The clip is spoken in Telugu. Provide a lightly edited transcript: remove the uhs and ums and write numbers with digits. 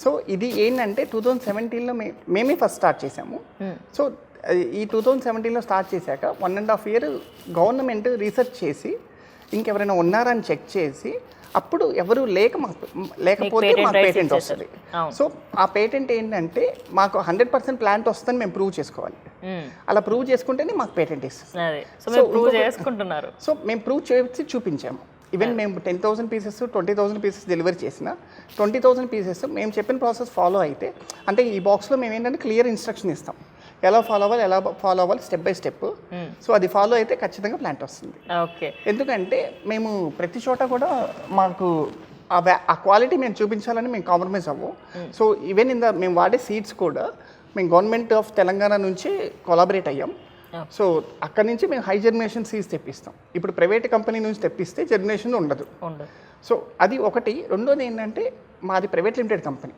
సో ఇది ఏంటంటే 2017లో మేమే ఫస్ట్ స్టార్ట్ చేసాము. సో ఈ 2017లో స్టార్ట్ చేశాక 1.5 year గవర్నమెంట్ రీసెర్చ్ చేసి ఇంకెవరైనా ఉన్నారని చెక్ చేసి అప్పుడు ఎవరు లేకపోతే మాకు పేటెంట్ వస్తుంది. సో ఆ పేటెంట్ ఏంటంటే మాకు 100% ప్లాంట్ వస్తుందని మేము ప్రూవ్ చేసుకోవాలి. అలా ప్రూవ్ చేసుకుంటేనే మాకు పేటెంట్ ఇస్తుంది. సో మేము ప్రూవ్ చేసి చూపించాము. ఈవెన్ మేము 10,000 pieces 20,000 pieces డెలివరీ చేసిన 20,000 pieces మేము చెప్పిన ప్రాసెస్ ఫాలో అయితే, అంటే ఈ బాక్స్లో మేము ఏంటంటే క్లియర్ ఇన్స్ట్రక్షన్ ఇస్తాం, ఎలా ఫాలో అవ్వాలి స్టెప్ బై స్టెప్. సో అది ఫాలో అయితే ఖచ్చితంగా ప్లాంట్ వస్తుంది. ఎందుకంటే మేము ప్రతి చోట కూడా మాకు ఆ క్వాలిటీ మేము చూపించాలని మేము కాంప్రమైజ్ అవ్వం. సో ఈవెన్ మేము వాడే సీడ్స్ కూడా మేము గవర్నమెంట్ ఆఫ్ తెలంగాణ నుంచి కొలాబరేట్ అయ్యాం. సో అక్కడి నుంచి మేము హై జర్మినేషన్ సీడ్స్ తెప్పిస్తాం. ఇప్పుడు ప్రైవేట్ కంపెనీ నుంచి తెప్పిస్తే జర్మినేషన్ ఉండదు. సో అది ఒకటి. రెండోది ఏంటంటే మాది ప్రైవేట్ లిమిటెడ్ కంపెనీ.